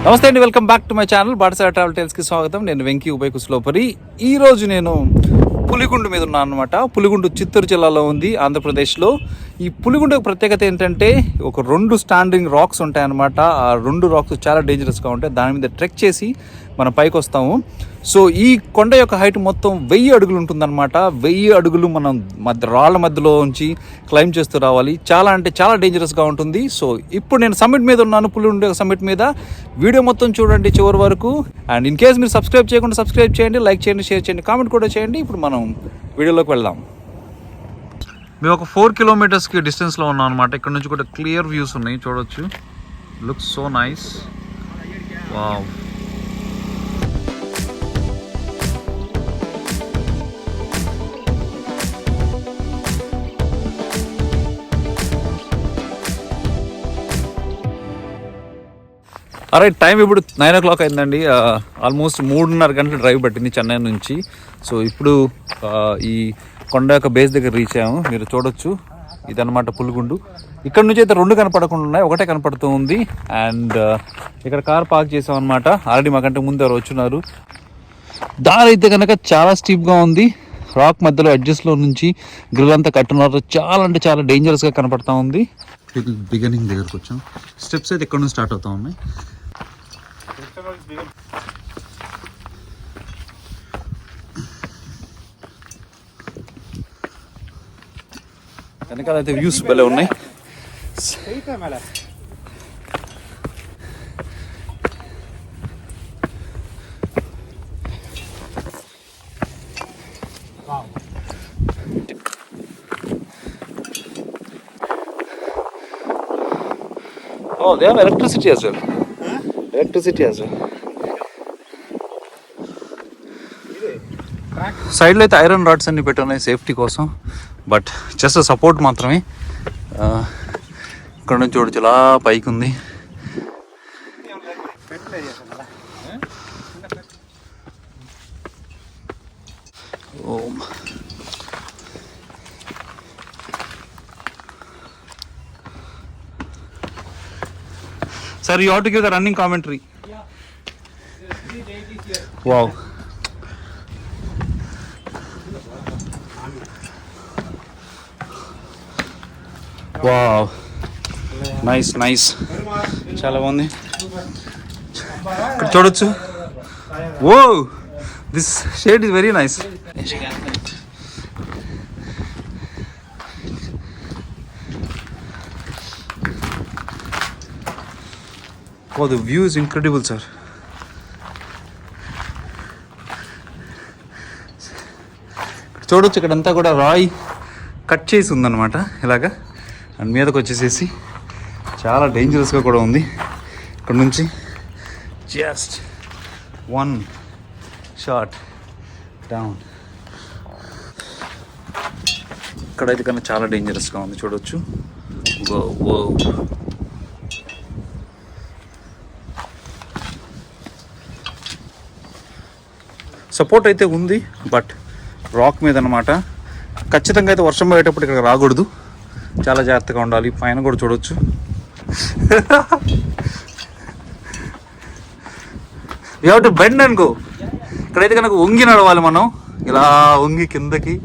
నమస్తే అండి, welcome back to my channel Batasala travel టైల్స్కి స్వాగతం. నేను వెంకీ ఉభయ కుస్లోపరి. ఈరోజు నేను పులిగుండు మీద ఉన్నాను అనమాట. పులిగుండు చిత్తూరు జిల్లాలో ఉంది, ఆంధ్రప్రదేశ్లో. ఈ పులిగుండు ప్రత్యేకత ఏంటంటే ఒక 2 స్టాండింగ్ రాక్స్ ఉంటాయన్నమాట. ఆ 2 రాక్స్ చాలా డేంజరస్గా ఉంటాయి. దాని మీద ట్రెక్ చేసి మనం పైకి వస్తాము. సో ఈ కొండ యొక్క హైట్ మొత్తం 1000 అడుగులు ఉంటుందన్నమాట. 1000 అడుగులు మనం రాళ్ళ మధ్యలో ఉంచి క్లైమ్ చేస్తూ రావాలి. చాలా అంటే చాలా డేంజరస్గా ఉంటుంది. సో ఇప్పుడు నేను సమ్మిట్ మీద ఉన్నాను, పులిగుండు సమ్మిట్ మీద. వీడియో మొత్తం చూడండి చివరి వరకు. అండ్ ఇన్ కేస్ మీరు సబ్స్క్రైబ్ చేయకుండా సబ్స్క్రైబ్ చేయండి, లైక్ చేయండి, షేర్ చేయండి, కామెంట్ కూడా చేయండి. ఇప్పుడు మనం వీడియోలోకి వెళ్దాం. మేము ఒక 4 కిలోమీటర్స్కి డిస్టెన్స్లో ఉన్నాం అనమాట. ఇక్కడ నుంచి కూడా క్లియర్ వ్యూస్ ఉన్నాయి, చూడొచ్చు. Looks so nice. Wow. Right, time ఇప్పుడు 9 o'clock అయిందండి. ఆల్మోస్ట్ 3.5 గంటలు డ్రైవ్ పట్టింది చెన్నై నుంచి. సో ఇప్పుడు ఈ కొండ యొక్క బేస్ దగ్గర రీచ్ అయ్యాము. మీరు చూడొచ్చు, ఇదన్నమాట పులిగుండు. ఇక్కడ నుంచి అయితే 2 కనపడకుండా ఉన్నాయి, ఒకటే కనపడుతూ ఉంది. అండ్ ఇక్కడ కార్ పార్క్ చేసాం అనమాట. ఆల్రెడీ మాకంటే ముందు ఎవరు వచ్చున్నారు. దారి అయితే కనుక చాలా స్టీప్గా ఉంది. రాక్ మధ్యలో అడ్జస్ట్లో నుంచి గ్రిల్ అంతా కట్టున్నారు. చాలా అంటే చాలా డేంజరస్గా కనపడతా ఉంది. బిగినింగ్ దగ్గరకు వచ్చాం. స్టెప్స్ అయితే ఇక్కడ నుంచి స్టార్ట్ అవుతా ఉన్నాయి. వెనకాల అయితే వ్యూస్ భలే ఉన్నాయి. Oh, they have electricity as well. Electricity as well. సైడ్లో అయితే ఐరన్ రాడ్స్ అన్ని పెట్టున్నాయి సేఫ్టీ కోసం, బట్ జస్ట్ సపోర్ట్ మాత్రమే. ఇక్కడ నుంచి చూడచ్చు, ఇలా పైకి ఉంది. Sir, you have to give the running commentary. Wow. Wow. Nice, nice. చాలా బాగుంది. ఇక్కడ చూడొచ్చు. Whoa. This shade is very nice. Oh, the view is incredible, sir. చూడొచ్చు, ఇక్కడంతా కూడా రాయి కట్ చేసి ఉందన్నమాట ఇలాగా. అండ్ మీదకి వచ్చేసేసి చాలా డేంజరస్గా కూడా ఉంది. ఇక్కడ నుంచి జస్ట్ 1 షాట్ డౌన్. ఇక్కడైతే కన్నా చాలా డేంజరస్గా ఉంది, చూడొచ్చు. వో వో. సపోర్ట్ అయితే ఉంది, బట్ రాక్ మీద అనమాట. ఖచ్చితంగా అయితే వర్షం పడేటప్పుడు ఇక్కడ రాకూడదు, చాలా జాగ్రత్తగా ఉండాలి. పైన కూడా చూడొచ్చు. You have to bend and go. ఇక్కడైతే కనుక వంగి నడవాలి మనం, ఇలా వంగి కిందకి.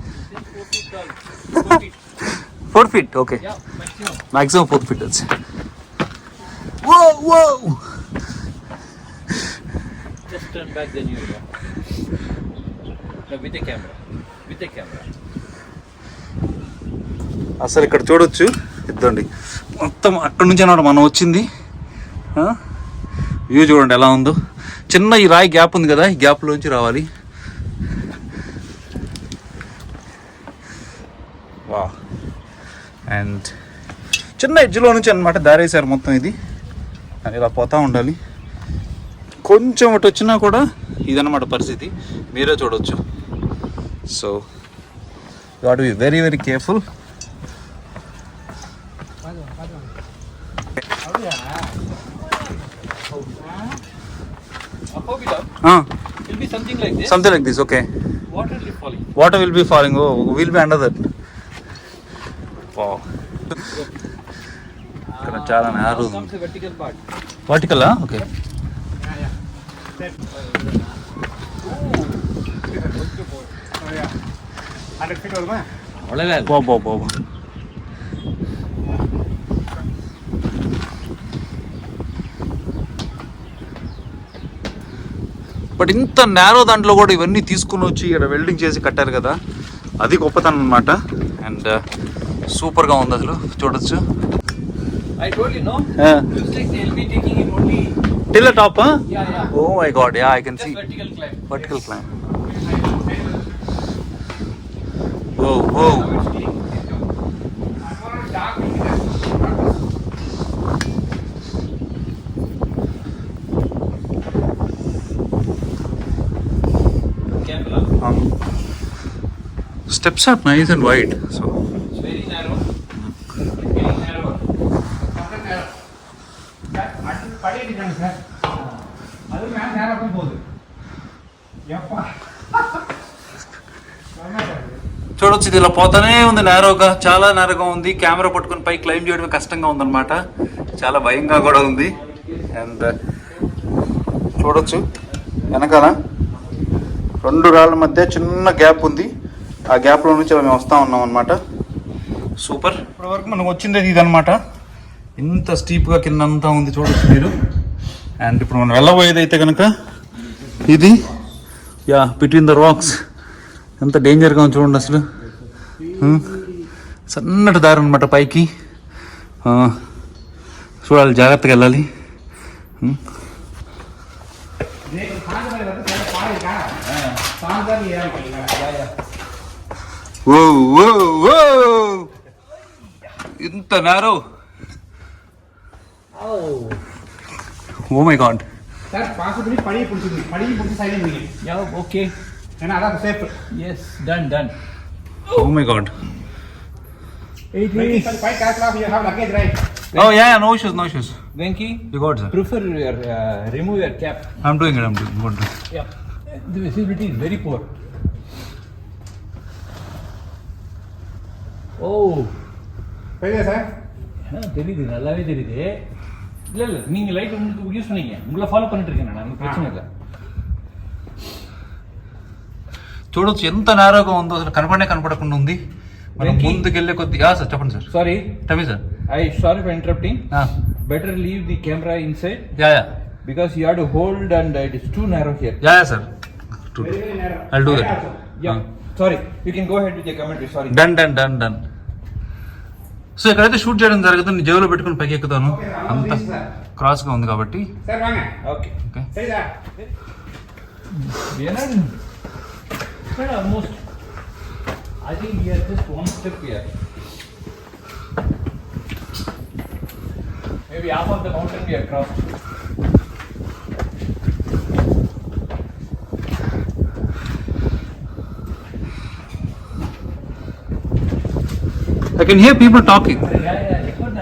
4 feet, ఓకే. మ్యాక్సిమం 4 feet వచ్చి. Just turn back, then you go. No, with the camera. With the camera. అసలు ఇక్కడ చూడొచ్చు, ఇద్దండి మొత్తం అక్కడ నుంచి అన్నమాట మనం వచ్చింది. వ్యూ చూడండి ఎలా ఉందో. చిన్న ఈ రాయి గ్యాప్ ఉంది కదా, ఈ గ్యాప్లోంచి రావాలి. వా. అండ్ చిన్న ఎడ్జ్లో నుంచి అనమాట దారేసారు మొత్తం ఇది. అని ఇలా పోతూ ఉండాలి. కొంచెం అటు వచ్చినా కూడా ఇదన్నమాట పరిస్థితి, మీరే చూడవచ్చు. So you have to be very very careful. Will be something like this. Something like this, okay. Water will be falling. Water will be falling. Oh, we'll be under that. Wow. ఇక్కడ చాలా narrow ఉంది. Vertical part. వర్టికలా? Okay. బాబా but ఇంత narrow దాంట్లో కూడా ఇవన్నీ తీసుకుని వచ్చి ఇక్కడ వెల్డింగ్ చేసి కట్టారు కదా, అది గొప్పతనం అనమాట. అండ్ సూపర్గా ఉంది అసలు, చూడొచ్చు. I told you, no? Looks like they'll be taking him only. Till the top, huh? Yeah. Oh my god, yeah, I can Just see. vertical climb. Whoa, whoa. Camera. Steps are nice and wide, so. It's very narrow. It's getting narrower. చూడొచ్చు, ఇది ఇలా పోతానే ఉంది నేరోగా, చాలా నేరోగా ఉంది. Camera పట్టుకుని పై claim చేయడమే కష్టంగా ఉందన్నమాట, చాలా భయంగా కూడా ఉంది. అండ్ చూడొచ్చు వెనకాల 2 రాళ్ళ మధ్య చిన్న గ్యాప్ ఉంది, ఆ గ్యాప్లో నుంచి అలా మేము వస్తూ ఉన్నాం అనమాట. సూపర్. ఇప్పటివరకు మనకు వచ్చింది ఇది అనమాట, ఇంత స్టీప్గా కిందంతా ఉంది చూడొచ్చు మీరు. అండ్ ఇప్పుడు మనం వెళ్ళబోయేది అయితే కనుక ఇది, యా, బిట్వీన్ ద రాక్స్. ఎంత డేంజర్గా ఉంది చూడండి అసలు. సన్నటి దారి అనమాట పైకి, చూడాలి, జాగ్రత్తగా వెళ్ళాలి. ఓ ఓ ఓ, ఇంత narrow. Oh my God. Sir, possibly padi put silent again. Yeah, okay. And that's safe. Yes, done. Oh my god. It Venki, is. quite careful of you have luggage, right? Oh yeah, no issues. Venki, You got it, sir. prefer your remove your cap. I'm doing it. Good. Yeah. The visibility is very poor. Oh. Very good, sir. தெரியுது, நல்லாவே தெரியுது. இல்லை நீங்கள் light உங்களுக்கு use பண்ணீங்க, உங்களை follow பண்ணிட்டு இருக்கேன் நான், எனக்கு பிரச்சனை இல்லை. చూడొచ్చు ఎంత నేరోగా ఉందో, అసలు కనపడకుండా ఉంది. మనం ముందుకెళ్ళే కొద్ది. సార్ చెప్పండి sir. Sorry sir. sorry for interrupting. Better leave the camera inside. Yeah. Because you have to hold and it is too narrow here. Yeah, sir. Very, very narrow. I'll do that. Yeah. Sorry. You can go ahead with your commentary. Sorry. Done. So ఎక్కడైతే shoot చేయడం జరుగుతుంది, నేను జేబులో పెట్టుకుని పైకి ఎక్కుతాను, అంత క్రాస్గా ఉంది కాబట్టి. Sir, vaanga. Okay. Say that. We are not almost. I think we are just one step here. Maybe half of the mountain we have crossed. I can hear people talking. Yeah.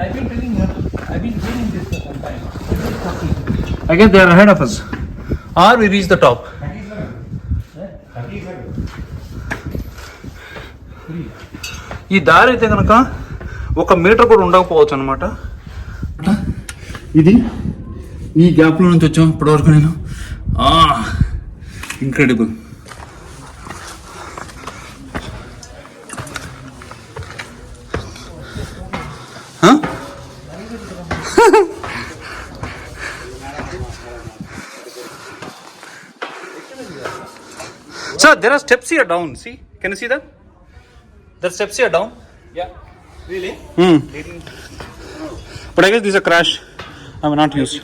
I've been telling you. I've been hearing this for some time. Just talking. I guess they are ahead of us. Or we reach the top. 37. ఈ దారి అయితే కనుక 1 metre కూడా ఉండకపోవచ్చు అనమాట. ఇది ఈ గ్యాప్లో నుంచి వచ్చాం ఇప్పటివరకు. నేను incredible. Sir, there are steps here down. See? Can you see that? There are steps here down. Yeah. Really? But I guess this is a crash. I will not use.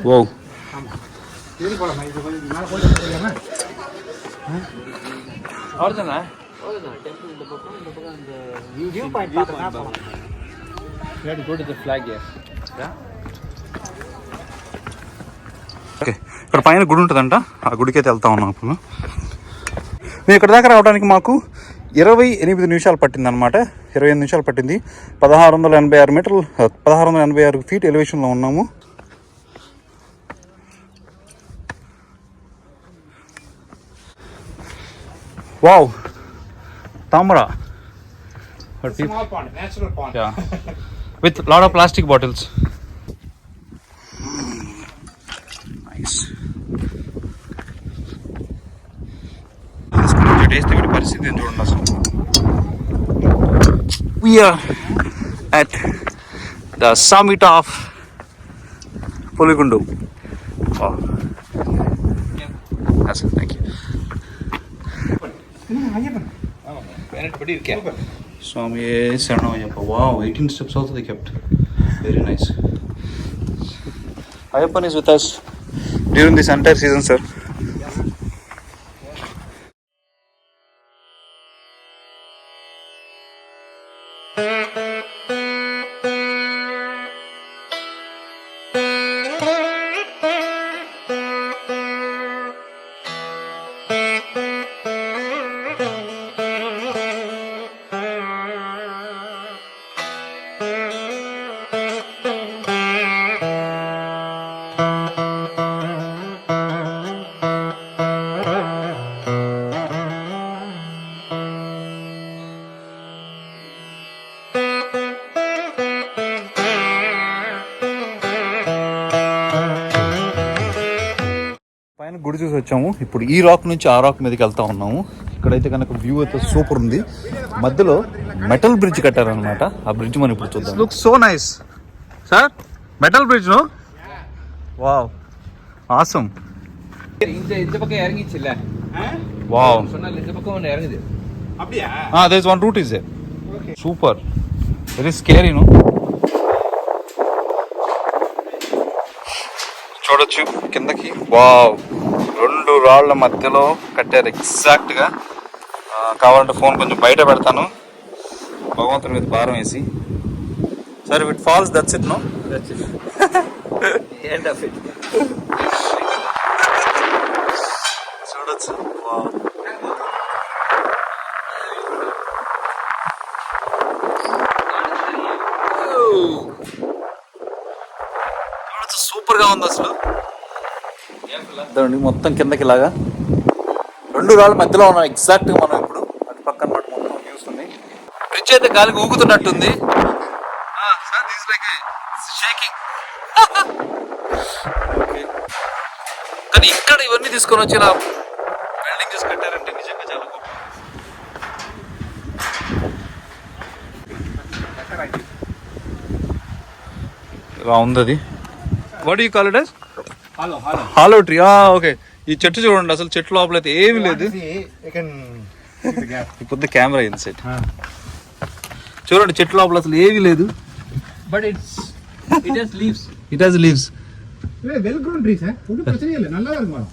Wow. We have to go to the flag here. Yeah. Okay, ఇక్కడ పైన గుడి ఉంటుందంట, ఆ గుడికి అయితే వెళ్తా ఉన్నాం ఇప్పుడు. మేము ఇక్కడ దాకా రావడానికి మాకు 28 నిమిషాలు పట్టింది అనమాట. 28 నిమిషాలు పట్టింది. 1686 మీటర్లు, 1686 ఫీట్ ఎలివేషన్లో ఉన్నాము. Wow, తామరా. for people. Small pond, natural pond. Yeah, with lot of plastic bottles. Nice. పరిస్థితి చూడండి అసలు. We are at the summit of Puligundu. Oh. Yes, thank you. Swami Saranayappa. Wow, 18 steps also they kept. Very nice. Ayappan is with us during this entire season, sir. పైన గుడి చూసి వచ్చాము. ఇప్పుడు ఈ rock నుంచి ఆ రాక్ మీదకి వెళ్తా ఉన్నాము. ఇక్కడైతే కనుక వ్యూ అయితే సూపర్ ఉంది. మధ్యలో మెటల్ బ్రిడ్జ్ కట్టారనమాట. ఆ బ్రిడ్జ్ మనం ఇప్పుడు చూద్దాం. Look so nice sir. Metal bridge no? Wow, awesome. இந்த பக்கம் இறங்கிச்சுல்ல, వావ్. சொன்னால இந்த பக்கம் ஒன்று இறங்குது. அப்படியா? there is one route is there. Super. Very scary, no? చూడొచ్చు కిందకి. వావ్, 2 రాళ్ల మధ్యలో కట్టారు ఎగ్జాక్ట్ గా. కావాలంటే ఫోన్ కొంచెం బయట పెడతాను భగవంతుడి మీద భారం వేసి. సరే, it falls that's it, no? End of it. చూడొచ్చు. వావ్, సూపర్ గా ఉంది అసలు. మొత్తం కిందకి ఇలాగా 2 రాళ్ళ మధ్యలో ఉన్నాం ఎగ్జాక్ట్ గా మనం ఇప్పుడు. అటు పక్కన మొత్తం వ్యూస్ ఉన్నాయి. బ్రిడ్జ్ అయితే గాలికి ఊగుతున్నట్టుంది. కానీ ఇక్కడ ఇవన్నీ తీసుకొని వచ్చి ఇలా బిల్డింగ్ చేసి కట్టారంటే నిజంగా చాలా గొప్ప. ఇలా ఉంది అది. What you call it as? Hello, hello. Hollow tree. Okay. ఈ చెట్టు చూడండి అసలు. చెట్టు లోపల అయితే ఏమీ లేదు. See, you can see the gap. ఇప్పుడు కెమెరా ఇన్సైడ్ చూడండి. చెట్టు లోపల అసలు ఏమీ లేదు. But it has leaves. It has leaves. Well grown trees, eh? ஒன்றும் பிரச்சனை இல்லை, நல்லா இருக்கும் மரம்.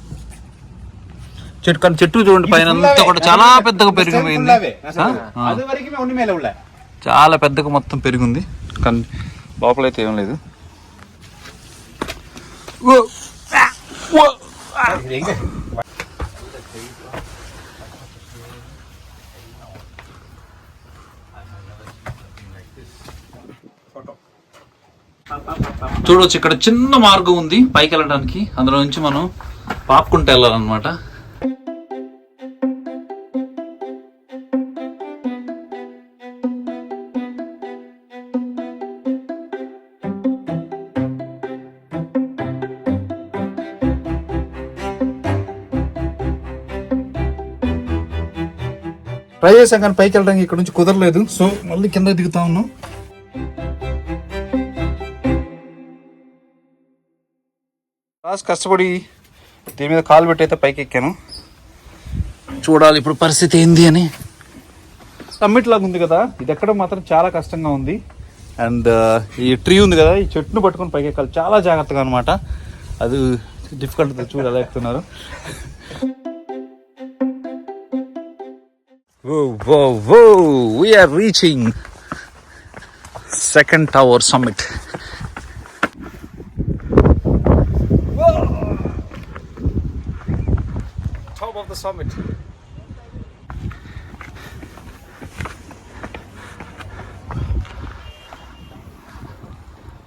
చెట్టు కానీ చెట్టు చూడండి పైన అంతా కూడా చాలా పెద్దగా పెరిగిపోయింది. அது வரைக்குமே ஒண்ணுமே இல்ல உள்ள. చాలా పెద్దగా మొత్తం పెరిగింది. కానీ లోపల అయితే ఏం లేదు. எங்க చూడవచ్చు ఇక్కడ చిన్న మార్గం ఉంది పైకి వెళ్ళడానికి. అందులో నుంచి మనం పాపుకుంటూ వెళ్ళాలన్నమాట. ట్రై చేసాం కానీ పైకి వెళ్ళడానికి ఇక్కడ నుంచి కుదరలేదు. సో మళ్ళీ కింద దిగుతా ఉన్నాం. కష్టపడి దీని మీద కాలు పెట్టి అయితే పైకి ఎక్కాను. చూడాలి ఇప్పుడు పరిస్థితి ఏంది అని. సమ్మిట్ లాగా ఉంది కదా, ఇది ఎక్కడం మాత్రం చాలా కష్టంగా ఉంది. అండ్ ఈ ట్రీ ఉంది కదా, ఈ చెట్టును పట్టుకొని పైకి ఎక్కాలి చాలా జాగ్రత్తగా అనమాట. అది డిఫికల్ట్. చూడు ఎలా ఎక్కుతున్నారు. We are reaching second tower summit. Top of the summit.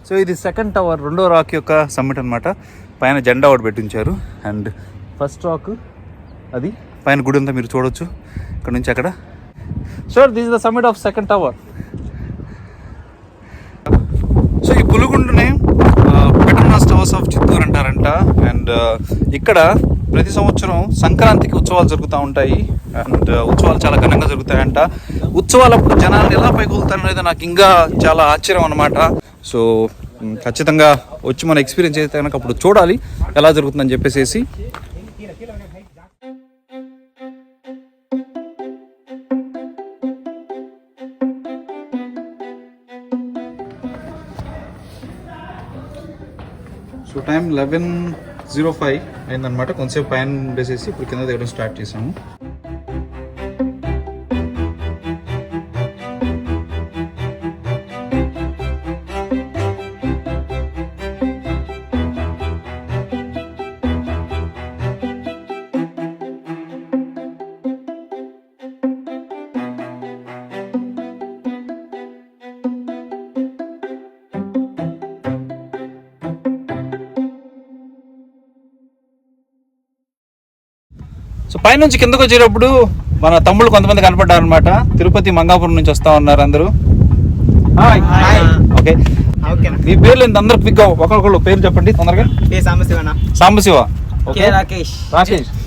So ఇది సెకండ్ టవర్, రెండో రాక్ యొక్క సమ్మిట్ అనమాట. పైన జెండా ఒకటి పెట్టించారు. అండ్ ఫస్ట్ రాక్ అది పైన గుడి అంతా మీరు చూడొచ్చు. ఇక్కడ నుంచి అక్కడ Sir, this is the summit of second tower. So ఈ పులిగుండుని పెట్రోనాస్ టవర్స్ ఆఫ్ చిత్తూరు అంటారంట. అండ్ ఇక్కడ ప్రతి సంవత్సరం సంక్రాంతికి ఉత్సవాలు జరుగుతూ ఉంటాయి. అండ్ ఉత్సవాలు చాలా ఘనంగా జరుగుతాయంట. ఉత్సవాలప్పుడు జనాన్ని ఎలా పైకొలుతారనేది నాకు ఇంకా చాలా ఆశ్చర్యం అనమాట. సో ఖచ్చితంగా వచ్చి మన ఎక్స్పీరియన్స్ అయితే కనుక అప్పుడు చూడాలి ఎలా జరుగుతుందని చెప్పేసి. సో టైం 11:05 అయిందనమాట. కొంతసేపు పైన ఉండేసేసి ఇప్పుడు కింద దిగడం స్టార్ట్ చేసాము. సో పైనుంచి కిందకు వచ్చేటప్పుడు మన తమ్ముళ్ళు కొంతమంది కనపడ్డారు అనమాట. తిరుపతి మంగాపురం నుంచి వస్తా ఉన్నారు అందరూ. ఓకే, మీ పేర్లు ఏంటి? అందరు క్విక్ గా ఒకరికొకరు పేరు చెప్పండి తొందరగా. సాంబశివ, రాకేష్,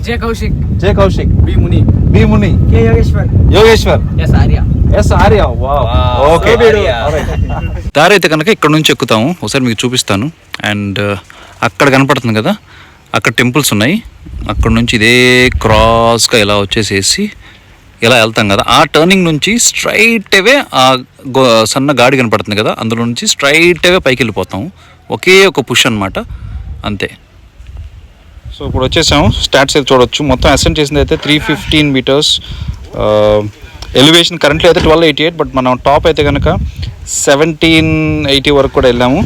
జే కౌశిక్, బి ముని, యోగేశ్వర్, ఎస్ ఆర్య. ఓకే, దారి అయితే కనుక ఇక్కడ నుంచి ఎక్కుతాము. ఒకసారి మీకు చూపిస్తాను. అండ్ అక్కడ కనపడుతుంది కదా, అక్కడ టెంపుల్స్ ఉన్నాయి. అక్కడ నుంచి ఇదే క్రాస్గా ఇలా వచ్చేసేసి ఇలా వెళ్తాం కదా, ఆ టర్నింగ్ నుంచి స్ట్రైట్ అవే ఆ సన్న గాడి కనపడుతుంది కదా, అందులో నుంచి స్ట్రైట్ అవే పైకి వెళ్ళిపోతాం. ఒకే ఒక పుష్ అనమాట, అంతే. సో ఇప్పుడు వచ్చేసాము. స్టాట్స్ అయితే చూడొచ్చు. మొత్తం అసెంట్ చేసింది అయితే 315 meters. ఎలివేషన్ కరెంట్లీ అయితే 1288, బట్ మనం టాప్ అయితే కనుక 1780 వరకు కూడా వెళ్ళాము.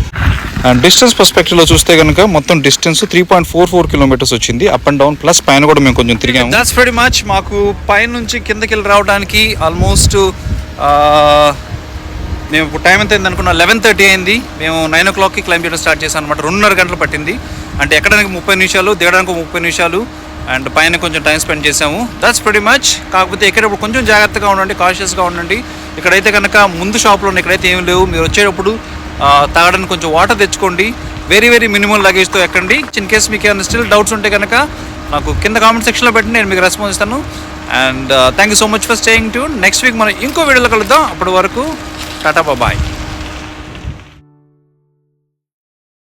అండ్ డిస్టెన్స్ పర్స్పెక్టివ్లో చూస్తే కనుక మొత్తం డిస్టెన్స్ 3.44 kilometers వచ్చింది, అప్ అండ్ డౌన్. ప్లస్ పైన కూడా మేము కొంచెం తిరిగాము. That's very much. మాకు పైన నుంచి కిందకి వెళ్ళి రావడానికి ఆల్మోస్ట్ మేము ఇప్పుడు టైం ఎంత అయింది అనుకున్నా, 11:30 అయింది. మేము 9 o'clockకి క్లైంబ్ చేయడం స్టార్ట్ చేసాం అనమాట. 2.5 గంటలు పట్టింది. అంటే ఎక్కడానికి 30 నిమిషాలు, దిగడానికి 30 నిమిషాలు, అండ్ పైన కొంచెం టైం స్పెండ్ చేసాము. That's very much. కాకపోతే ఎక్కడప్పుడు కొంచెం జాగ్రత్తగా ఉండండి, కాషియస్గా ఉండండి. ఇక్కడైతే కనుక ముందు షాప్లో ఇక్కడైతే ఏం లేవు. మీరు వచ్చేటప్పుడు తాగడానికి కొంచెం వాటర్ తెచ్చుకోండి. వెరీ వెరీ మినిమల్ లగేజ్తో ఎక్కండి. ఇన్ కేస్ మీకు ఏమైనా స్టిల్ డౌట్స్ ఉంటే కనుక నాకు కింద కామెంట్ సెక్షన్లో పెట్టి నేను మీకు రెస్పాన్స్ ఇస్తాను. And thank you so much for staying tune. Next week మనం ఇంకో వీడియోలో కలుద్దాం. అప్పటి వరకు టాటా బాయ్.